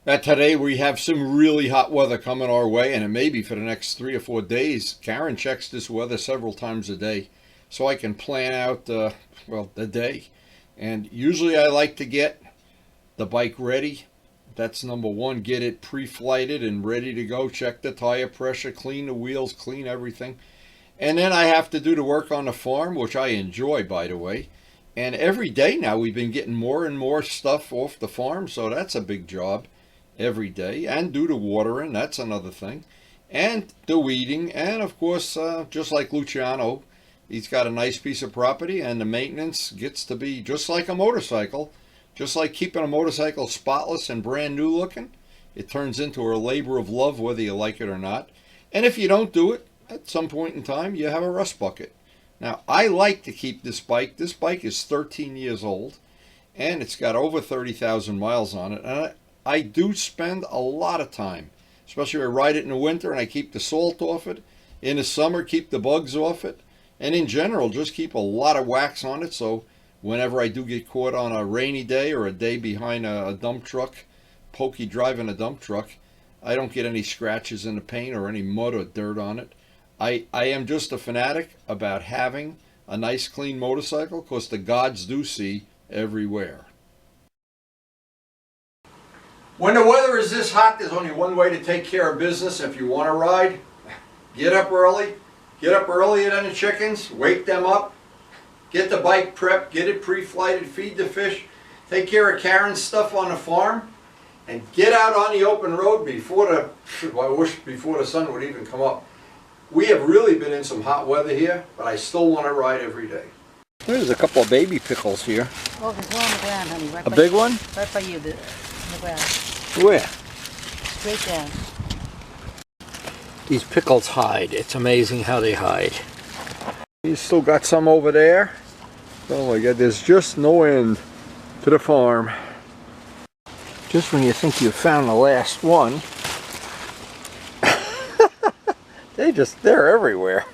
Today we have some really hot weather coming our way, and it may be for the next 3 or 4 days. KARYN checks this weather several times a day, so I can plan out the day. And usually I like to get the bike ready. That's number one. Get it pre-flighted and ready to go. Check the tire pressure, clean the wheels, clean everything. And then I have to do the work on the farm, which I enjoy, by the way. And every day now we've been getting more and more stuff off the farm, so that's a big job every day. And do the watering, that's another thing. And the weeding, and of course, just like Luciano, he's got a nice piece of property, and the maintenance gets to be just like a motorcycle. Just like keeping a motorcycle spotless and brand new looking, it turns into a labor of love whether you like it or not. And if you don't do it, at some point in time, you have a rust bucket. Now, I like to keep this bike. This bike is 13 years old, and it's got over 30,000 miles on it. And I do spend a lot of time, especially if I ride it in the winter and I keep the salt off it. In the summer, keep the bugs off it. And in general, just keep a lot of wax on it, so whenever I do get caught on a rainy day or a day behind a dump truck, pokey driving a dump truck, I don't get any scratches in the paint or any mud or dirt on it. I am just a fanatic about having a nice clean motorcycle, because the gods do see everywhere. When the weather is this hot, there's only one way to take care of business. If you want to ride, get up early. Get up earlier than the chickens, wake them up, get the bike prepped, get it pre-flighted, feed the fish, take care of KARYN's stuff on the farm, and get out on the open road before the sun would even come up. We have really been in some hot weather here, but I still want to ride every day. There's a couple of baby pickles here. Oh, there's one on the ground, honey. Right a big one? Right by you, on the ground. Where? Straight down. These pickles hide. It's amazing how they hide. You still got some over there. Oh my God, there's just no end to the farm. Just when you think you've found the last one, they're everywhere.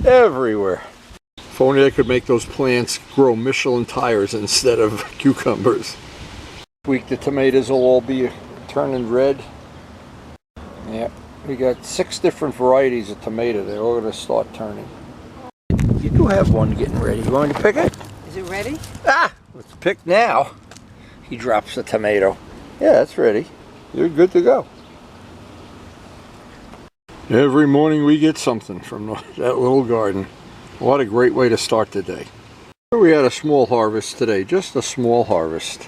Everywhere. If only I could make those plants grow Michelin tires instead of cucumbers. This week the tomatoes will all be turning red. Yep. We got 6 different varieties of tomato. They're all going to start turning. You do have one getting ready. You want to pick it? Is it ready? Ah! Let's pick now. He drops the tomato. Yeah, it's ready. You're good to go. Every morning we get something from that little garden. What a great way to start the day. We had a small harvest today. Just a small harvest.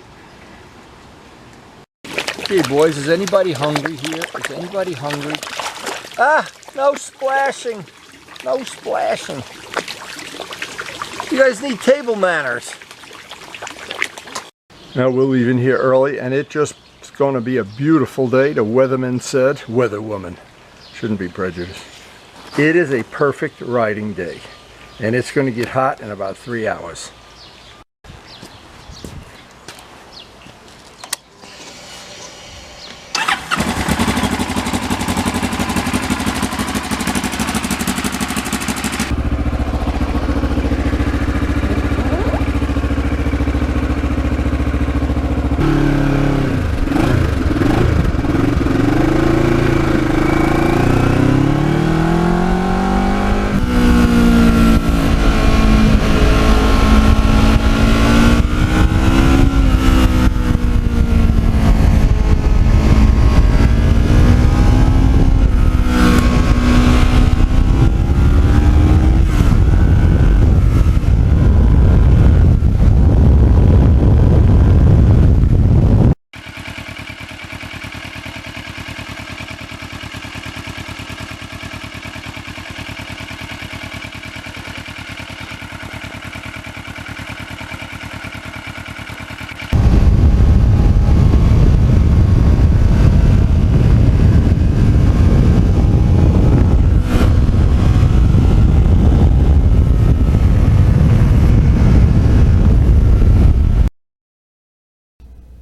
Hey boys, is anybody hungry here? Is anybody hungry? Ah, no splashing. No splashing. You guys need table manners. Now we're leaving here early, and it's going to be a beautiful day. The weatherman said, weatherwoman, shouldn't be prejudiced. It is a perfect riding day, and it's going to get hot in about 3 hours.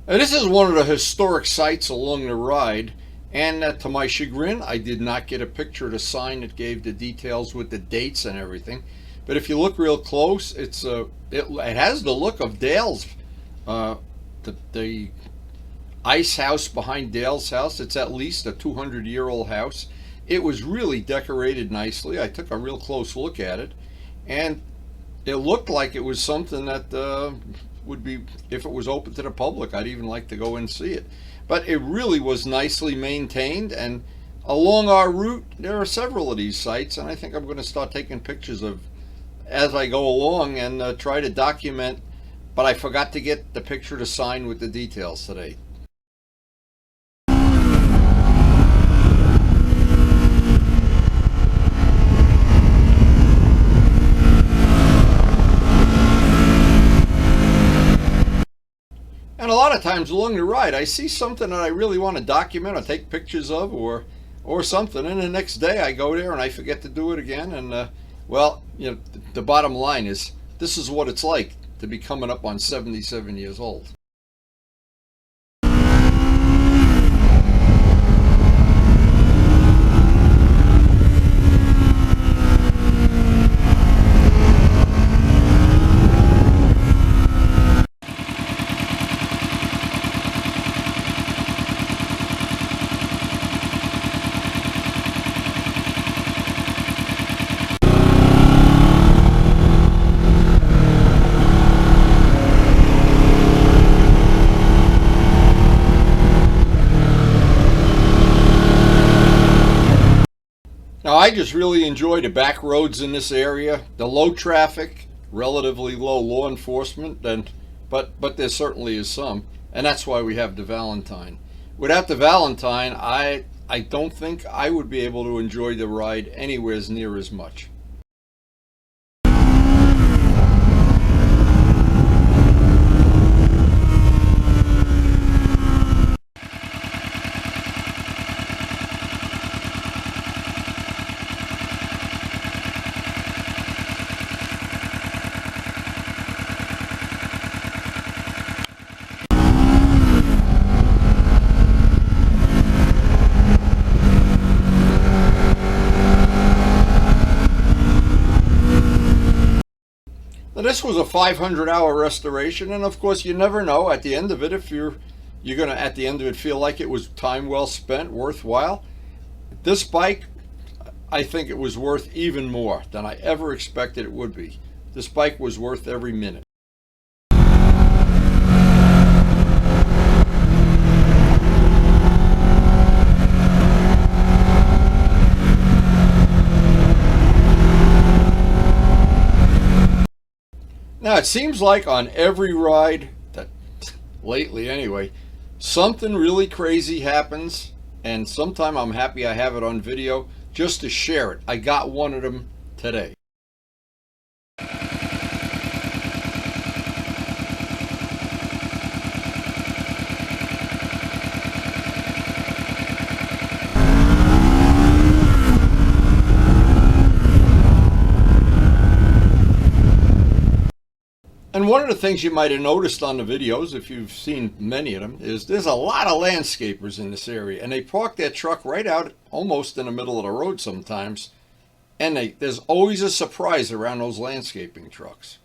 Now, this is one of the historic sites along the ride, and to my chagrin, I did not get a picture of the sign that gave the details with the dates and everything. But if you look real close, it has the look of Dale's. The ice house behind Dale's house. It's at least a 200-year-old house. It was really decorated nicely. I took a real close look at it, and it looked like it was something that would be, if it was open to the public, I'd even like to go and see it. But it really was nicely maintained, and along our route there are several of these sites, and I think I'm going to start taking pictures of as I go along and try to document. But I forgot to get the picture to sign with the details today. And a lot of times along the ride, I see something that I really want to document or take pictures of, or something, and the next day I go there and I forget to do it again. And well, you know, the bottom line is, this is what it's like to be coming up on 77 years old. Now, I just really enjoy the back roads in this area, the low traffic, relatively low law enforcement, but there certainly is some, and that's why we have the Valentine. Without the Valentine, I don't think I would be able to enjoy the ride anywhere near as much. Now, this was a 500-hour restoration, and of course you never know at the end of it if you're gonna at the end of it feel like it was time well spent, worthwhile. This bike, I think it was worth even more than I ever expected it would be. This bike was worth every minute. Now, it seems like on every ride, that lately anyway, something really crazy happens, and sometime I'm happy I have it on video just to share it. I got one of them today. And one of the things you might have noticed on the videos, if you've seen many of them, is there's a lot of landscapers in this area, and they park their truck right out almost in the middle of the road sometimes, and there's always a surprise around those landscaping trucks.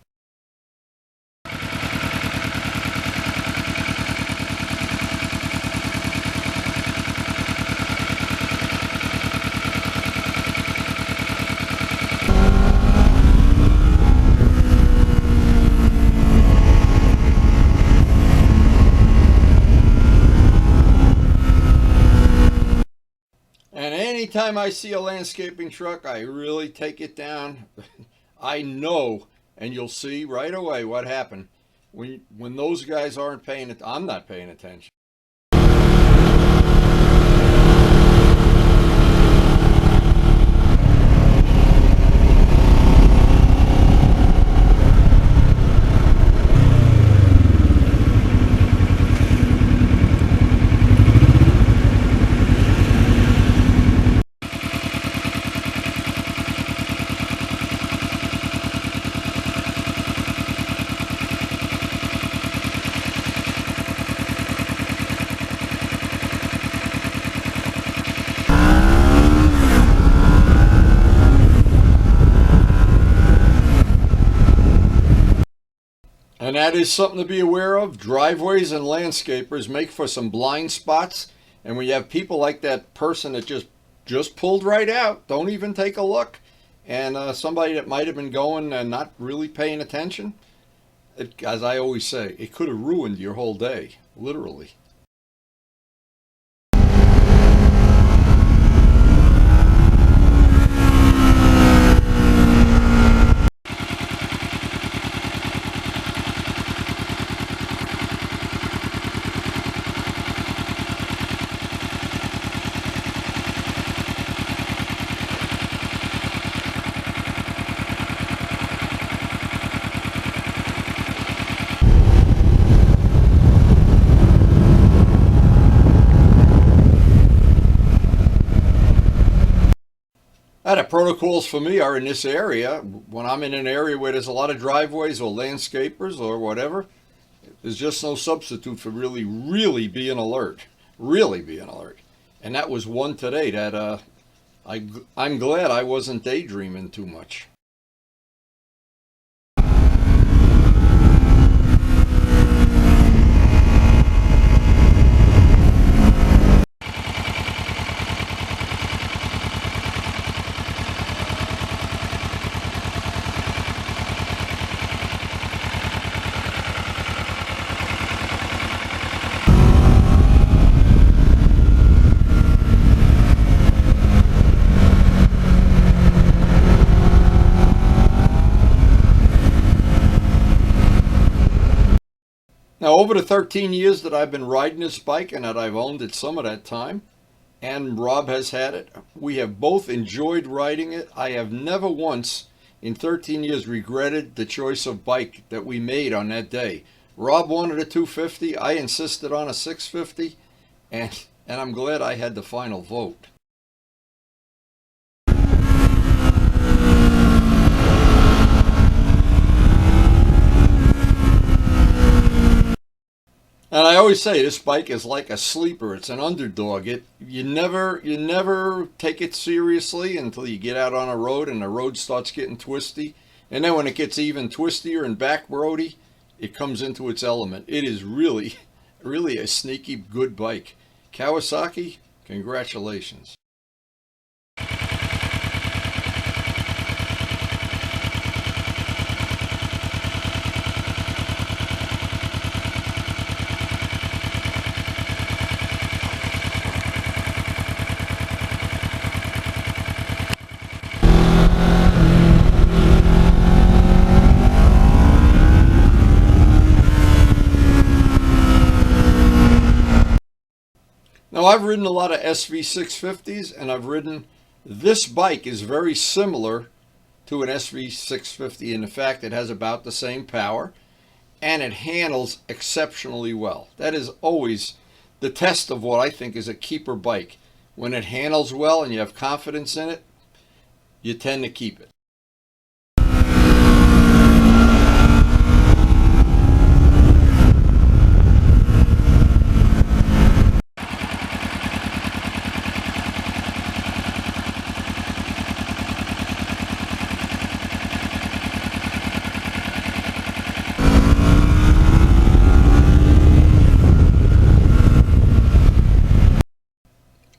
Anytime I see a landscaping truck, I really take it down. I know, and you'll see right away what happened when those guys aren't paying it. I'm not paying attention. And that is something to be aware of. Driveways and landscapers make for some blind spots. And when you have people like that person that just pulled right out, don't even take a look, and somebody that might have been going and not really paying attention, as I always say, it could have ruined your whole day, literally. The protocols for me are in this area. When I'm in an area where there's a lot of driveways or landscapers or whatever, there's just no substitute for really being alert. Really being alert. And that was one today that I'm glad I wasn't daydreaming too much. Now, over the 13 years that I've been riding this bike and that I've owned it some of that time, and Rob has had it, we have both enjoyed riding it. I have never once in 13 years regretted the choice of bike that we made on that day. Rob wanted a 250. I insisted on a 650, and I'm glad I had the final vote. And I always say this bike is like a sleeper. It's an underdog. You never take it seriously until you get out on a road and the road starts getting twisty. And then when it gets even twistier and back roady, it comes into its element. It is really a sneaky good bike. Kawasaki, congratulations. Now, I've ridden a lot of SV650s, and I've ridden, this bike is very similar to an SV650 in the fact it has about the same power, and it handles exceptionally well. That is always the test of what I think is a keeper bike. When it handles well and you have confidence in it, you tend to keep it.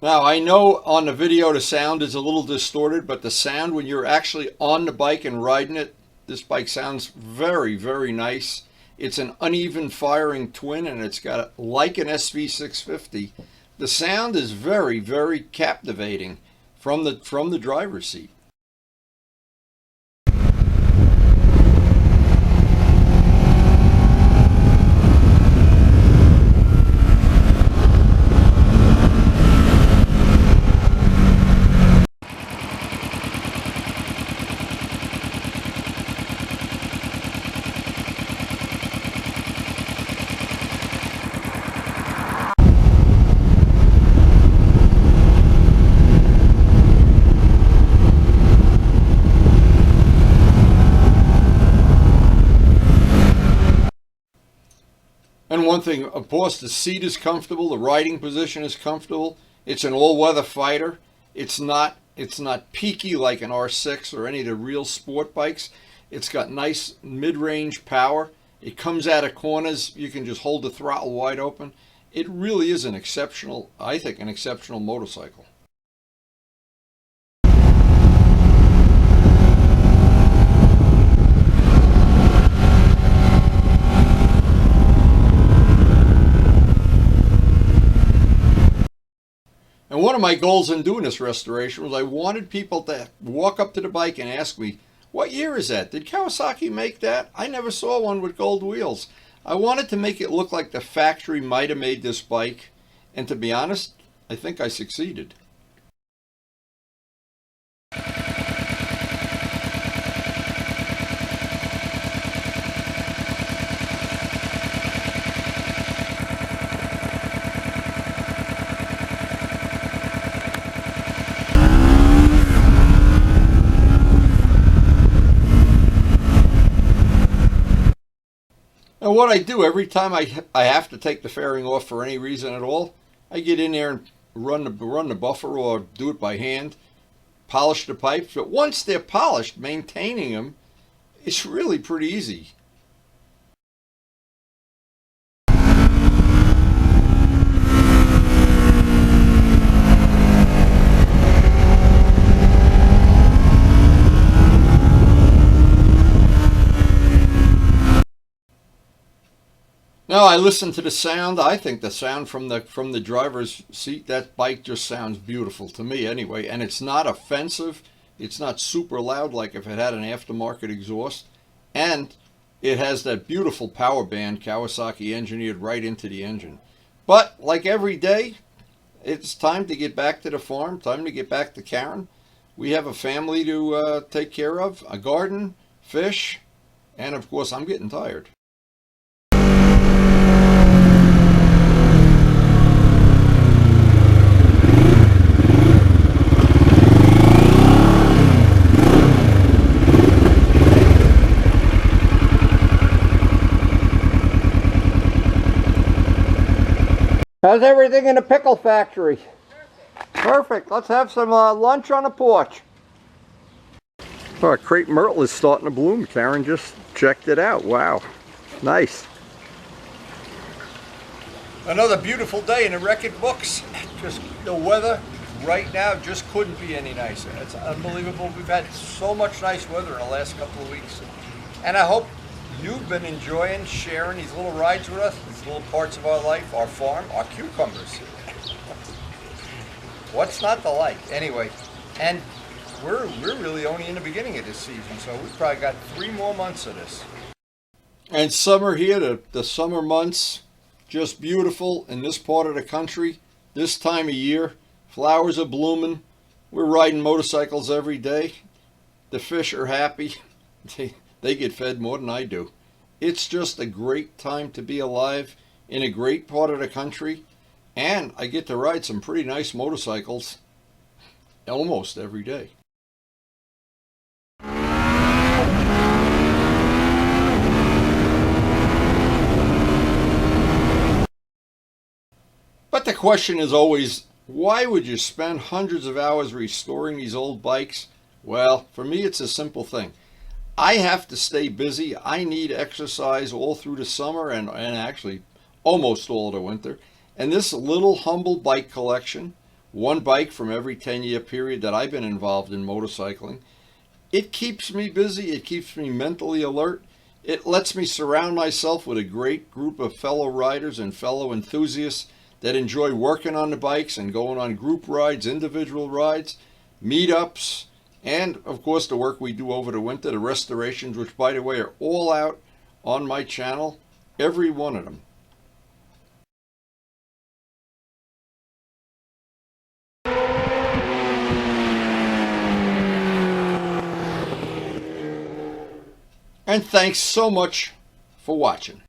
Now, I know on the video the sound is a little distorted, but the sound when you're actually on the bike and riding it, this bike sounds very nice. It's an uneven firing twin, and it's got, like an SV650, the sound is very captivating from the driver's seat. And one thing, of course, the seat is comfortable, the riding position is comfortable. It's an all-weather fighter. It's not peaky like an R6 or any of the real sport bikes. It's got nice mid-range power. It comes out of corners. You can just hold the throttle wide open. It really is an exceptional, I think, an exceptional motorcycle. And one of my goals in doing this restoration was I wanted people to walk up to the bike and ask me, what year is that? Did Kawasaki make that? I never saw one with gold wheels. I wanted to make it look like the factory might have made this bike. And to be honest, I think I succeeded. And what I do every time I have to take the fairing off for any reason at all, I get in there and run the buffer or do it by hand, polish the pipes. But once they're polished, maintaining them is really pretty easy. Now I listen to the sound. I think the sound from the driver's seat, that bike just sounds beautiful to me anyway. And it's not offensive. It's not super loud like if it had an aftermarket exhaust. And it has that beautiful power band Kawasaki engineered right into the engine. But like every day, it's time to get back to the farm. Time to get back to KARYN. We have a family to take care of, a garden, fish, and of course I'm getting tired. How's everything in the pickle factory? Perfect. Let's have some lunch on the porch. Oh, crepe myrtle is starting to bloom. KARYN just checked it out. Wow. Nice. Another beautiful day in the record books. Just the weather right now just couldn't be any nicer. It's unbelievable. We've had so much nice weather in the last couple of weeks. And I hope you've been enjoying sharing these little rides with us, these little parts of our life, our farm, our cucumbers. What's not to like? Anyway, and we're really only in the beginning of this season, so we've probably got 3 more months of this. And summer here, the summer months, just beautiful in this part of the country, this time of year. Flowers are blooming. We're riding motorcycles every day. The fish are happy. They get fed more than I do. It's just a great time to be alive in a great part of the country. And I get to ride some pretty nice motorcycles almost every day. But the question is always, why would you spend hundreds of hours restoring these old bikes? Well, for me, it's a simple thing. I have to stay busy. I need exercise all through the summer and actually almost all the winter. And this little humble bike collection, one bike from every 10-year period that I've been involved in motorcycling, it keeps me busy. It keeps me mentally alert. It lets me surround myself with a great group of fellow riders and fellow enthusiasts that enjoy working on the bikes and going on group rides, individual rides, meetups, and of course the work we do over the winter, the restorations, which by the way are all out on my channel, every one of them. And thanks so much for watching.